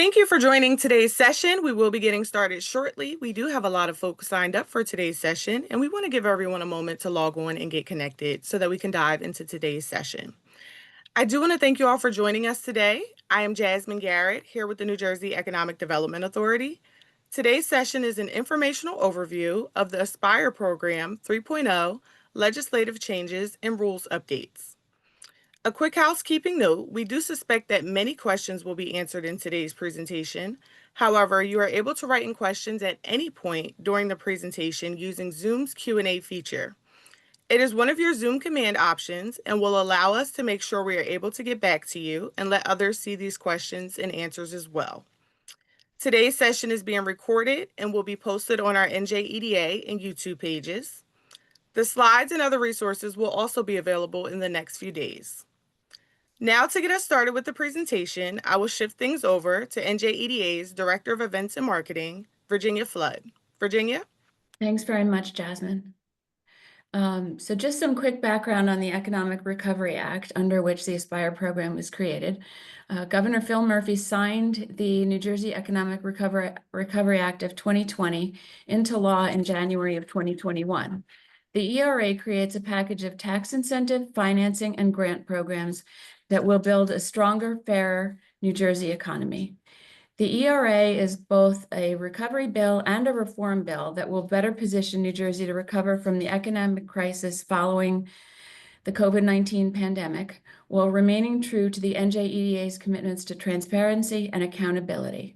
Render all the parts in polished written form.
Thank you for joining today's session. We will be getting started shortly. We do have a lot of folks signed up for today's session, and we want to give everyone a moment to log on and get connected so that we can dive into today's session. I do want to thank you all for joining us today. I am Jasmine Garrett, here with the New Jersey Economic Development Authority. Today's session is an informational overview of the Aspire Program 3.0 legislative changes and rules updates. A quick housekeeping note, we do suspect that many questions will be answered in today's presentation. However, you are able to write in questions at any point during the presentation using Zoom's Q&A feature. It is one of your Zoom command options and will allow us to make sure we are able to get back to you and let others see these questions and answers as well. Today's session is being recorded and will be posted on our NJEDA and YouTube pages. The slides and other resources will also be available in the next few days. Now, to get us started with the presentation, I will shift things over to NJEDA's Director of Events and Marketing, Virginia Flood. Virginia? Thanks very much, Jasmine. So just some quick background on the Economic Recovery Act, under which the Aspire program was created. Governor Phil Murphy signed the New Jersey Economic Recovery Act of 2020 into law in January of 2021. The ERA creates a package of tax incentive, financing, and grant programs that will build a stronger, fairer New Jersey economy. The ERA is both a recovery bill and a reform bill that will better position New Jersey to recover from the economic crisis following the COVID-19 pandemic, while remaining true to the NJEDA's commitments to transparency and accountability.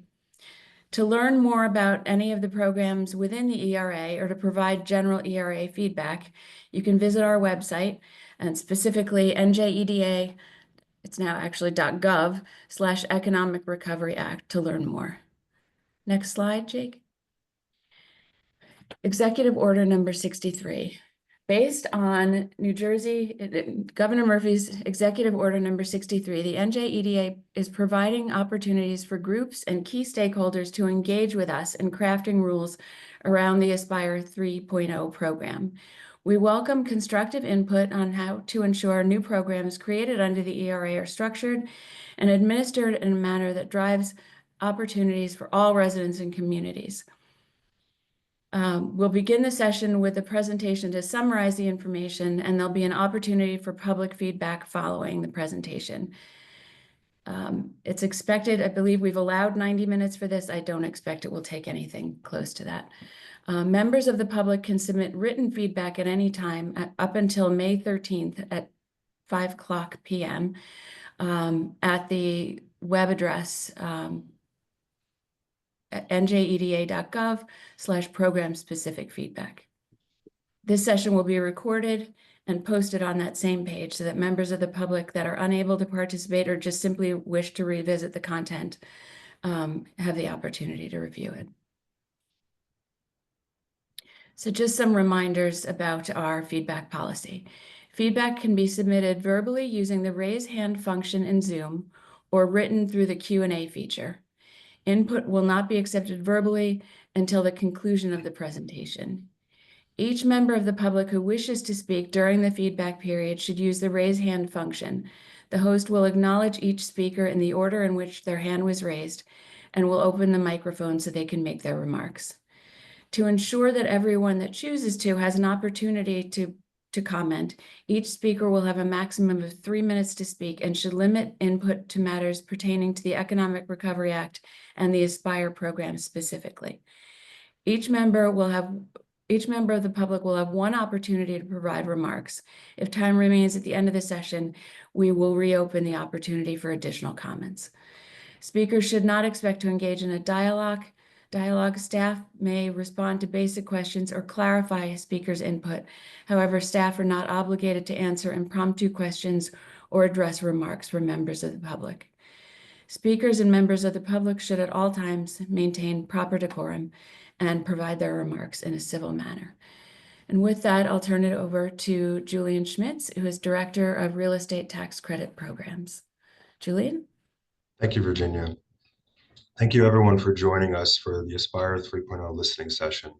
To learn more about any of the programs within the ERA or to provide general ERA feedback, you can visit our website, and specifically NJEDA, it's now actually .gov/Economic Recovery Act to learn more. Next slide, Jake. Executive Order number 63. Based on New Jersey, Governor Murphy's Executive Order number 63, the NJEDA is providing opportunities for groups and key stakeholders to engage with us in crafting rules around the Aspire 3.0 program. We welcome constructive input on how to ensure new programs created under the ERA are structured and administered in a manner that drives opportunities for all residents and communities. We'll begin the session with a presentation to summarize the information, and there'll be an opportunity for public feedback following the presentation. It's expected, I believe we've allowed 90 minutes for this. I don't expect it will take anything close to that. Members of the public can submit written feedback at any time up until May 13th at 5:00 p.m. At the web address at njeda.gov/program-specific feedback. This session will be recorded and posted on that same page so that members of the public that are unable to participate or just simply wish to revisit the content have the opportunity to review it. So just some reminders about our feedback policy. Feedback can be submitted verbally using the raise hand function in Zoom or written through the Q&A feature. Input will not be accepted verbally until the conclusion of the presentation. Each member of the public who wishes to speak during the feedback period should use the raise hand function. The host will acknowledge each speaker in the order in which their hand was raised and will open the microphone so they can make their remarks. To ensure that everyone that chooses to has an opportunity to comment, each speaker will have a maximum of 3 minutes to speak and should limit input to matters pertaining to the Economic Recovery Act and the Aspire program specifically. Each member of the public will have one opportunity to provide remarks. If time remains at the end of the session, we will reopen the opportunity for additional comments. Speakers should not expect to engage in a dialogue. Staff may respond to basic questions or clarify a speaker's input. However, staff are not obligated to answer impromptu questions or address remarks from members of the public. Speakers and members of the public should at all times maintain proper decorum and provide their remarks in a civil manner. And with that, I'll turn it over to Julian Schmitz, who is Director of Real Estate Tax Credit Programs. Julian? Thank you, Virginia. Thank you, everyone, for joining us for the Aspire 3.0 listening session.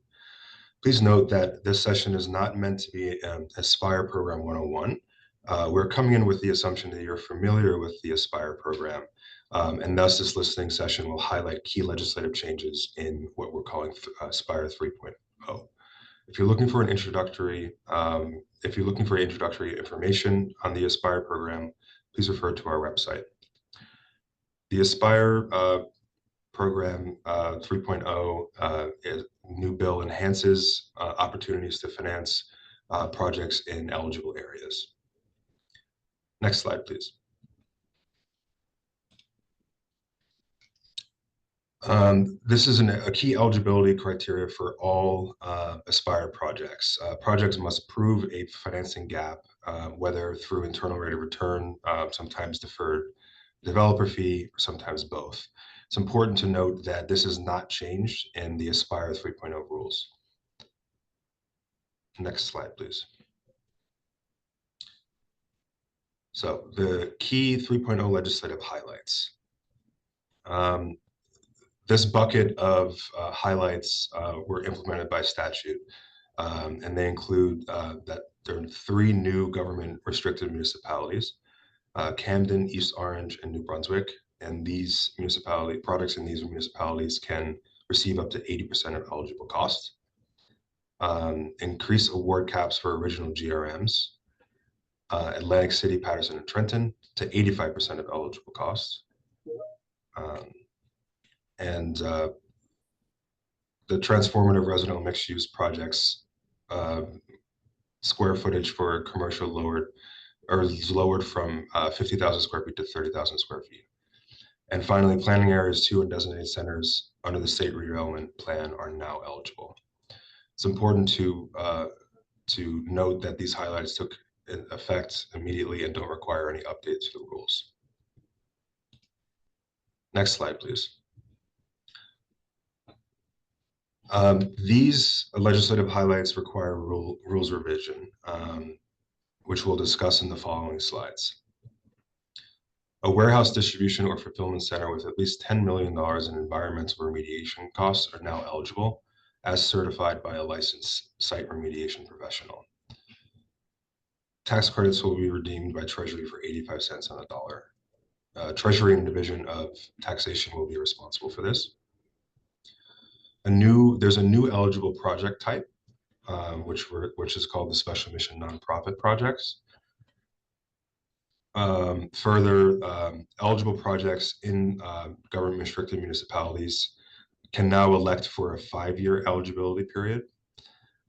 Please note that this session is not meant to be Aspire Program 101. We're coming in with the assumption that you're familiar with the Aspire program, and thus this listening session will highlight key legislative changes in what we're calling Aspire 3.0. If you're looking for introductory information on the Aspire program, please refer to our website. The Aspire program 3.0 new bill enhances opportunities to finance projects in eligible areas. Next slide, please. This is a key eligibility criteria for all Aspire projects. Projects must prove a financing gap, whether through internal rate of return, sometimes deferred developer fee, or sometimes both. It's important to note that this is not changed in the Aspire 3.0 rules. Next slide, please. So the key 3.0 legislative highlights. This bucket of highlights were implemented by statute, and they include that there are 3 new government restricted municipalities, Camden, East Orange, and New Brunswick. And these projects in these municipalities can receive up to 80% of eligible costs. Increase award caps for original GRMs, Atlantic City, Patterson, and Trenton to 85% of eligible costs. And the transformative residential mixed-use projects square footage for commercial lowered from 50,000 square feet to 30,000 square feet. And finally, planning areas 2 and designated centers under the state redevelopment plan are now eligible. It's important to note that these highlights took effect immediately and don't require any updates to the rules. Next slide, please. These legislative highlights require rules revision, which we'll discuss in the following slides. A warehouse distribution or fulfillment center with at least $10 million in environmental remediation costs are now eligible, as certified by a licensed site remediation professional. Tax credits will be redeemed by Treasury for 85 cents on the dollar. Treasury and Division of Taxation will be responsible for this. There's a new eligible project type, which is called the special mission nonprofit projects. Further, eligible projects in government restricted municipalities can now elect for a 5-year eligibility period.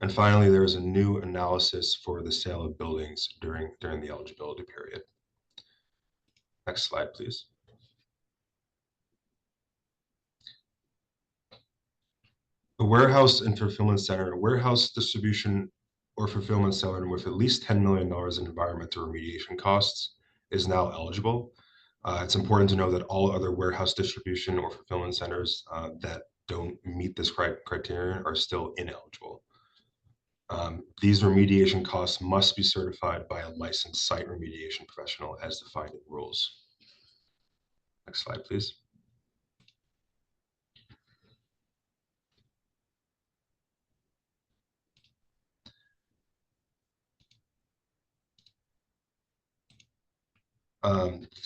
And finally, there is a new analysis for the sale of buildings during the eligibility period. Next slide, please. A warehouse and fulfillment center, a warehouse distribution or fulfillment center with at least $10 million in environmental remediation costs is now eligible. It's important to know that all other warehouse distribution or fulfillment centers that don't meet this criterion are still ineligible. These remediation costs must be certified by a licensed site remediation professional as defined in rules. Next slide, please.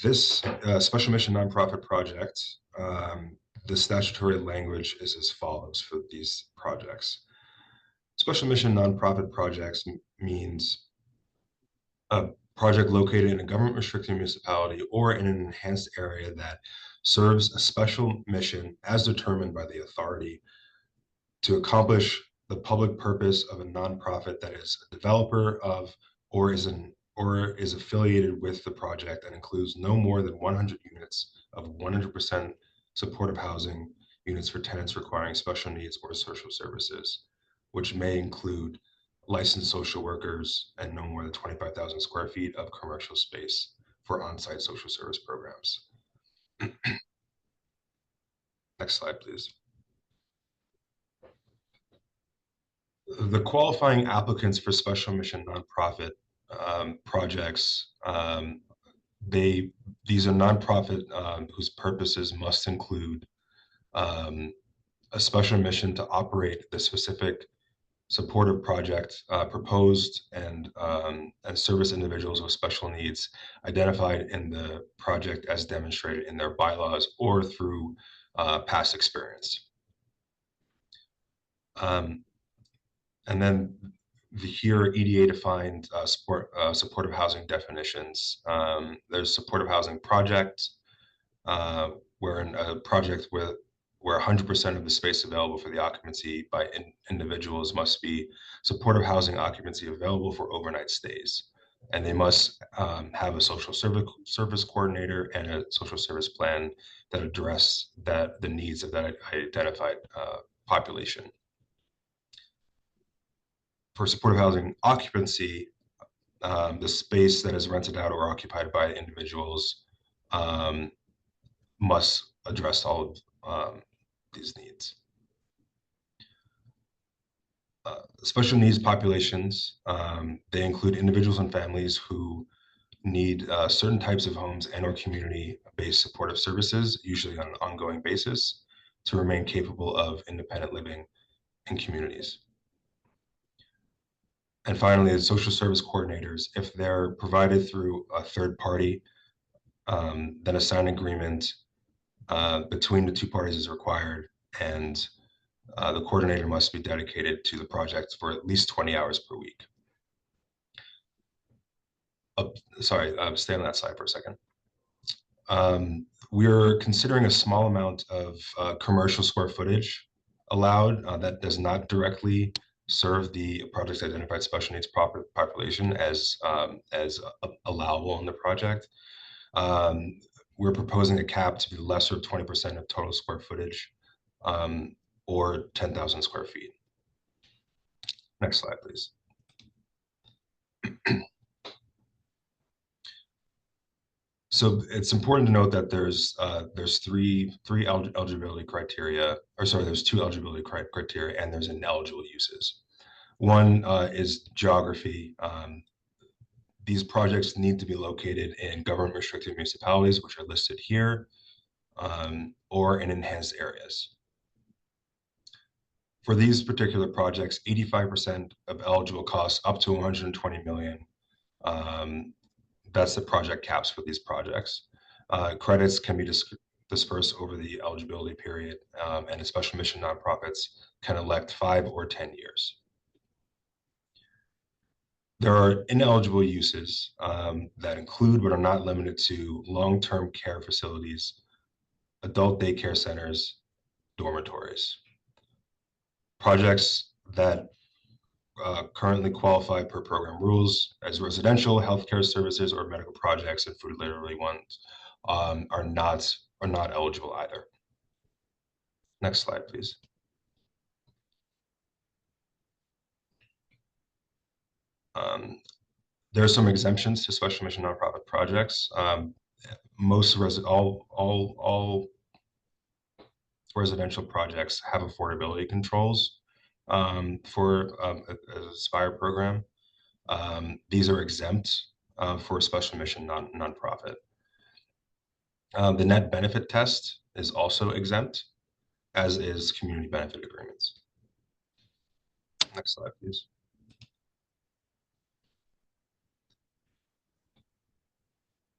This special mission nonprofit project, the statutory language is as follows for these projects. Special mission nonprofit projects means a project located in a government restricted municipality or in an enhanced area that serves a special mission as determined by the authority to accomplish the public purpose of a nonprofit that is a developer of or is affiliated with the project and includes no more than 100 units of 100% supportive housing units for tenants requiring special needs or social services, which may include licensed social workers and no more than 25,000 square feet of commercial space for on-site social service programs. Next slide, please. The qualifying applicants for special mission nonprofit projects, these are nonprofit whose purposes must include a special mission to operate the specific supportive project proposed and service individuals with special needs identified in the project as demonstrated in their bylaws or through past experience. And then here EDA defined supportive housing definitions. There's supportive housing project, where in a project where 100% of the space available for the occupancy by individuals must be supportive housing occupancy available for overnight stays. And they must have a social service coordinator and a social service plan that address the needs of that identified population. For supportive housing occupancy, the space that is rented out or occupied by individuals must address all of these needs. Special needs populations, they include individuals and families who need certain types of homes and or community-based supportive services, usually on an ongoing basis, to remain capable of independent living in communities. And finally, the social service coordinators, if they're provided through a third party, then a signed agreement between the two parties is required, and the coordinator must be dedicated to the project for at least 20 hours per week. Stay on that slide for a second. We're considering a small amount of commercial square footage allowed that does not directly serve the project's identified special needs population as allowable in the project. We're proposing a cap to be lesser of 20% of total square footage, or 10,000 square feet. Next slide, please. So it's important to note that there's three eligibility criteria, or sorry, there's two eligibility criteria, and there's ineligible uses. One is geography. These projects need to be located in government restricted municipalities, which are listed here, or in enhanced areas. For these particular projects, 85% of eligible costs up to 120 million. That's the project caps for these projects. Credits can be dispersed over the eligibility period, and the special mission nonprofits can elect 5 or 10 years. There are ineligible uses that include but are not limited to long-term care facilities, adult daycare centers, dormitories. Projects that currently qualify per program rules as residential, healthcare services, or medical projects, and food literally ones are not eligible either. Next slide, please. There are some exemptions to special mission nonprofit projects. All residential projects have affordability controls for an Aspire program. These are exempt for a special mission nonprofit. The net benefit test is also exempt, as is community benefit agreements. Next slide, please.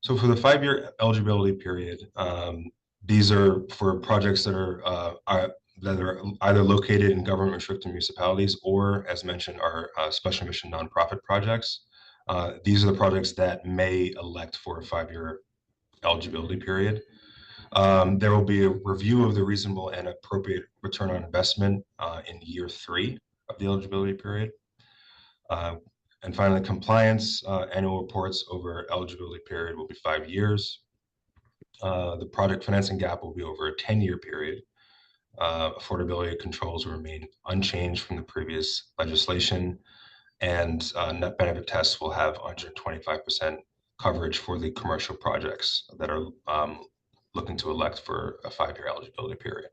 So for the 5-year eligibility period, these are for projects that are either located in government restricted municipalities or, as mentioned, are special mission nonprofit projects. These are the projects that may elect for a 5-year eligibility period. There will be a review of the reasonable and appropriate return on investment in year 3 of the eligibility period. And finally, compliance annual reports over eligibility period will be 5 years. The project financing gap will be over a 10-year period. Affordability controls will remain unchanged from the previous legislation, and net benefit tests will have 125% coverage for the commercial projects that are looking to elect for a 5-year eligibility period.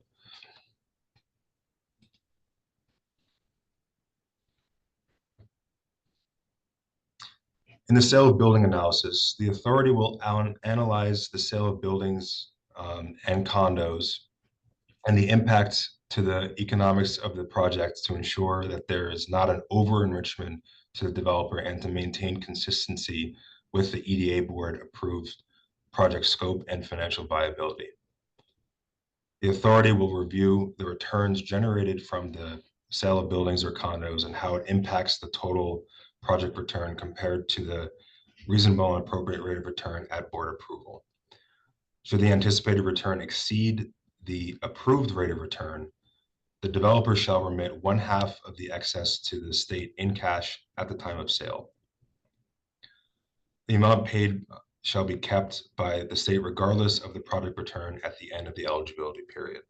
In the sale of building analysis, the authority will analyze the sale of buildings and condos and the impact to the economics of the project to ensure that there is not an over-enrichment to the developer and to maintain consistency with the EDA board approved project scope and financial viability. The authority will review the returns generated from the sale of buildings or condos and how it impacts the total project return compared to the reasonable and appropriate rate of return at board approval. Should the anticipated return exceed the approved rate of return, the developer shall remit 1/2 of the excess to the state in cash at the time of sale. The amount paid shall be kept by the state regardless of the project return at the end of the eligibility period.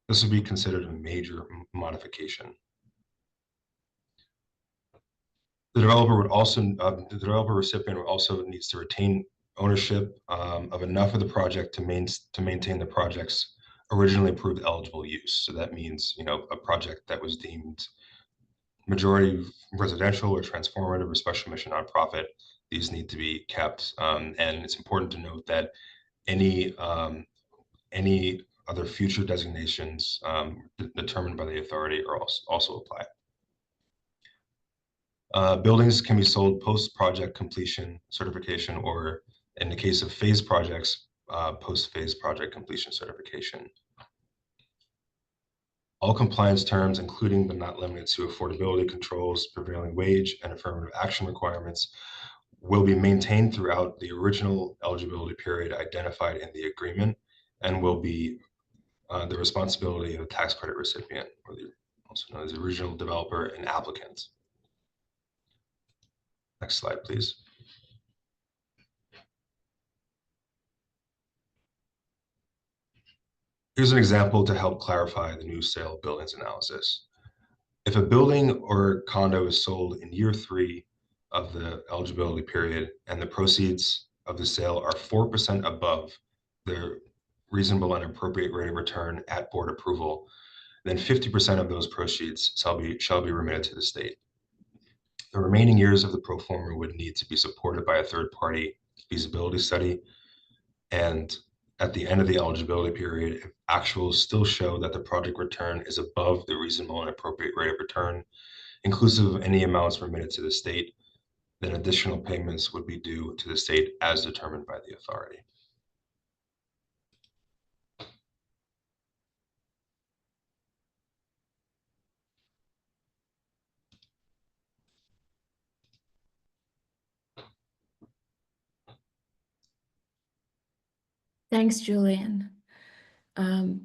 This would be considered a major modification. The developer recipient also needs to retain ownership of enough of the project to maintain the project's originally approved eligible use. So that means, a project that was deemed majority residential or transformative or special mission nonprofit, these need to be kept. And it's important to note that any other future designations determined by the authority are also apply. Buildings can be sold post-project completion certification, or in the case of phase projects, post-phase project completion certification. All compliance terms, including but not limited to affordability controls, prevailing wage, and affirmative action requirements, will be maintained throughout the original eligibility period identified in the agreement and will be the responsibility of the tax credit recipient, or also known as the original developer and applicant. Next slide, please. Here's an example to help clarify the new sale of buildings analysis. If a building or condo is sold in year 3 of the eligibility period and the proceeds of the sale are 4% above the reasonable and appropriate rate of return at board approval, then 50% of those proceeds shall be remitted to the state. The remaining years of the pro forma would need to be supported by a third-party feasibility study, and at the end of the eligibility period, if actuals still show that the project return is above the reasonable and appropriate rate of return, inclusive of any amounts remitted to the state, then additional payments would be due to the state as determined by the authority. Thanks, Julian.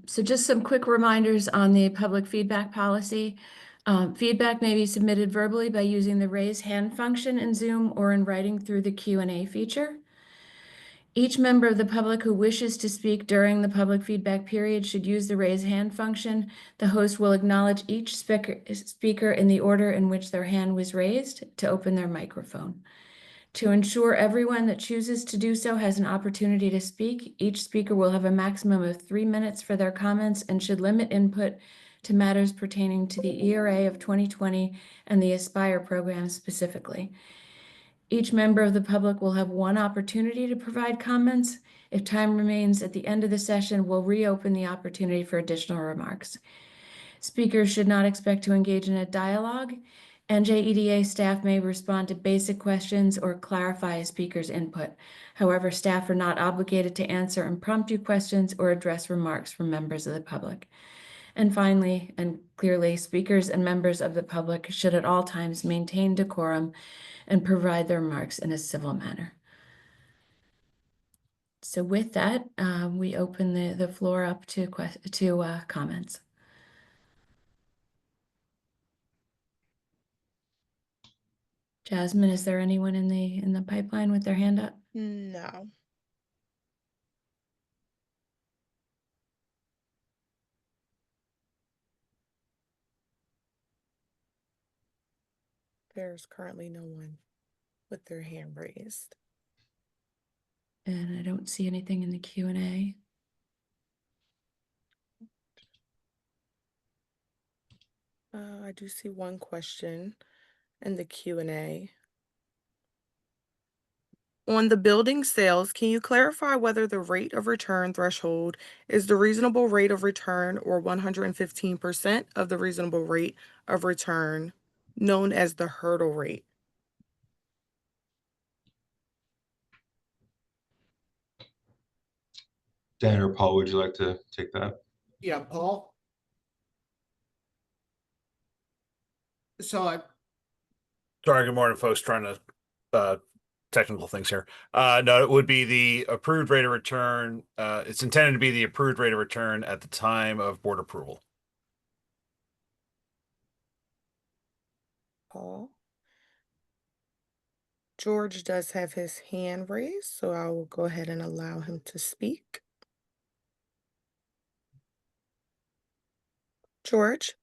So just some quick reminders on the public feedback policy. Feedback may be submitted verbally by using the raise hand function in Zoom or in writing through the Q&A feature. Each member of the public who wishes to speak during the public feedback period should use the raise hand function. The host will acknowledge each speaker in the order in which their hand was raised to open their microphone. To ensure everyone that chooses to do so has an opportunity to speak, each speaker will have a maximum of 3 minutes for their comments and should limit input to matters pertaining to the ERA of 2020 and the Aspire program specifically. Each member of the public will have 1 opportunity to provide comments. If time remains at the end of the session, we'll reopen the opportunity for additional remarks. Speakers should not expect to engage in a dialogue. NJEDA staff may respond to basic questions or clarify a speaker's input. However, staff are not obligated to answer impromptu questions or address remarks from members of the public. And finally, and clearly, speakers and members of the public should at all times maintain decorum and provide their remarks in a civil manner. So with that, we open the floor up to comments. Jasmine, is there anyone in the pipeline with their hand up? No. There's currently no one with their hand raised. And I don't see anything in the Q&A. I do see one question in the Q&A. On the building sales, can you clarify whether the rate of return threshold is the reasonable rate of return or 115% of the reasonable rate of return, known as the hurdle rate? Dan or Paul, would you like to take that? Yeah, Paul. So Sorry, good morning, folks. Trying to technical things here. No, it would be the approved rate of return. It's intended to be the approved rate of return at the time of board approval. Paul. George does have his hand raised, so I will go ahead and allow him to speak. George?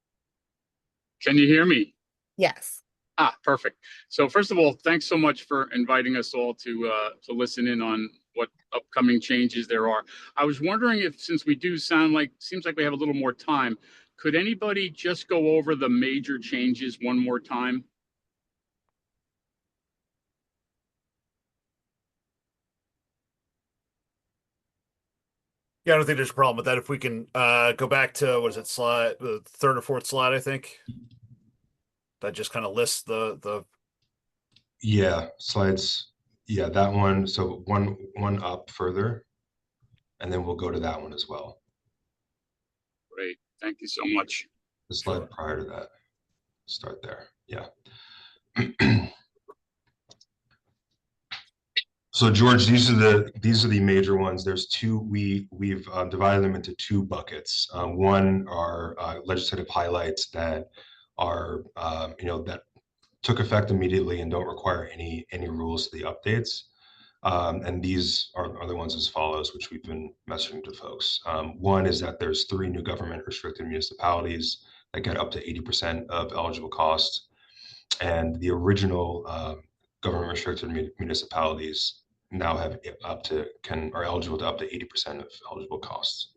Can you hear me? Yes. Perfect. So first of all, thanks so much for inviting us all to listen in on what upcoming changes there are. I was wondering if, since we do seems like we have a little more time, could anybody just go over the major changes one more time? Yeah, I don't think there's a problem with that. If we can go back to, what is it, the third or fourth slide, I think. That just kind of lists the Yeah, slides. Yeah, that one. So one up further, and then we'll go to that one as well. Great. Thank you so much. The slide prior to that. Start there. Yeah. So George, these are the major ones. There's two. We've divided them into two buckets. One are legislative highlights that are that took effect immediately and don't require any rules to the updates. And these are the ones as follows, which we've been messaging to folks. One is that there's 3 new government restricted municipalities that get up to 80% of eligible costs, and the original government restricted municipalities now have are eligible to up to 80% of eligible costs.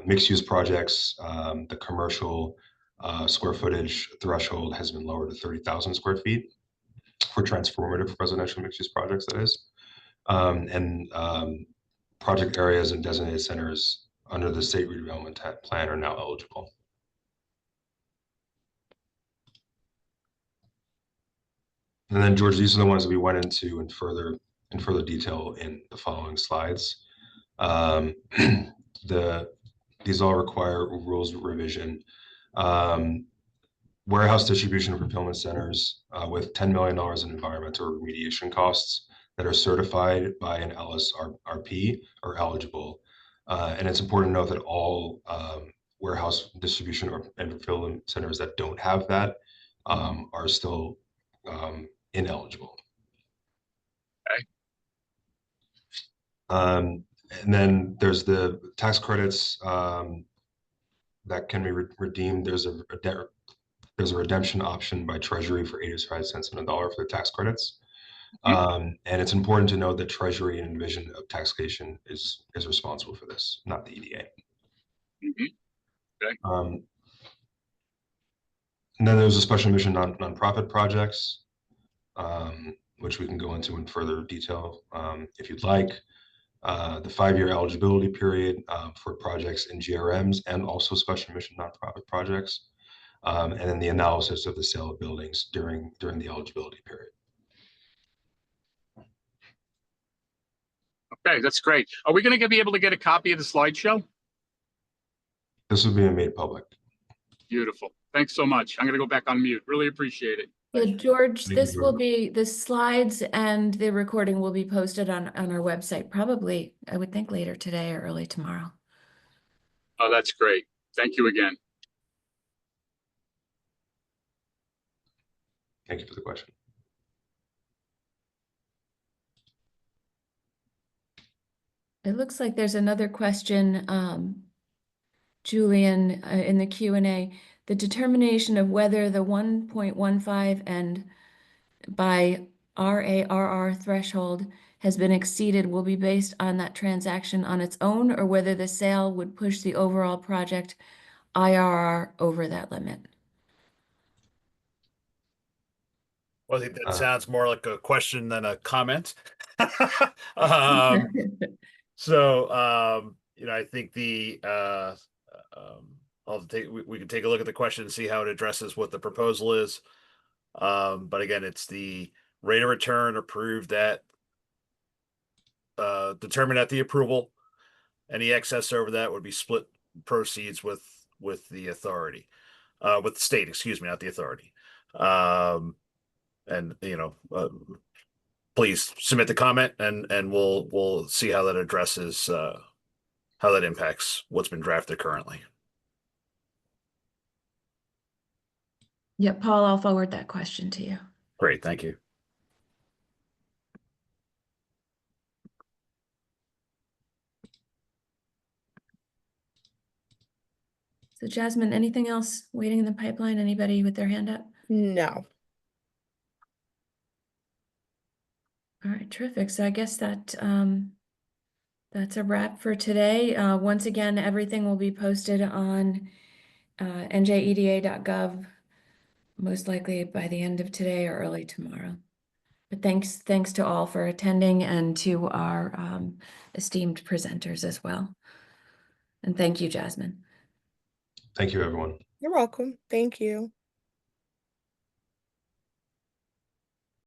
Mixed use projects, the commercial square footage threshold has been lowered to 30,000 square feet for transformative residential mixed use projects, that is. And project areas and designated centers under the state redevelopment plan are now eligible. And then George, these are the ones that we went into in further detail in the following slides. These all require rules revision. Warehouse distribution and fulfillment centers with $10 million in environmental remediation costs that are certified by an LSRP are eligible. And it's important to note that all warehouse distribution and fulfillment centers that don't have that are still ineligible. Okay. And then there's the tax credits that can be redeemed. There's a redemption option by Treasury for 85 cents on a dollar for the tax credits. And it's important to note that Treasury and Division of Taxation is responsible for this, not the EDA. Okay. And then there's a special mission nonprofit projects, which we can go into in further detail if you'd like. The 5-year eligibility period for projects in GRMs and also special mission nonprofit projects. And then the analysis of the sale of buildings during the eligibility period. Okay, that's great. Are we going to be able to get a copy of the slideshow? This will be made public. Beautiful. Thanks so much. I'm going to go back on mute. Really appreciate it. Yeah, George, Thank this you, will George. be, the slides and the recording will be posted on our website, probably, I would think later today or early tomorrow. Oh, that's great. Thank you again. Thank you for the question. It looks like there's another question, Julian, in the Q&A. The determination of whether the 1.15 and by RARR threshold has been exceeded will be based on that transaction on its own, or whether the sale would push the overall project IRR over that limit. Well, I think that sounds more like a question than a comment. um, so, I think we can take a look at the question and see how it addresses what the proposal is. But again, it's the rate of return approved at, determined at the approval. Any excess over that would be split proceeds with the authority, with the state, excuse me, not the authority. And please submit the comment, and we'll see how that addresses, how that impacts what's been drafted currently. Yep, Paul, I'll forward that question to you. Great, thank you. So Jasmine, anything else waiting in the pipeline? Anybody with their hand up? No. All right, terrific. So I guess that that's a wrap for today. Once again, everything will be posted on njeda.gov, most likely by the end of today or early tomorrow. But thanks to all for attending, and to our esteemed presenters as well. And thank you, Jasmine. Thank you, everyone. You're welcome. Thank you.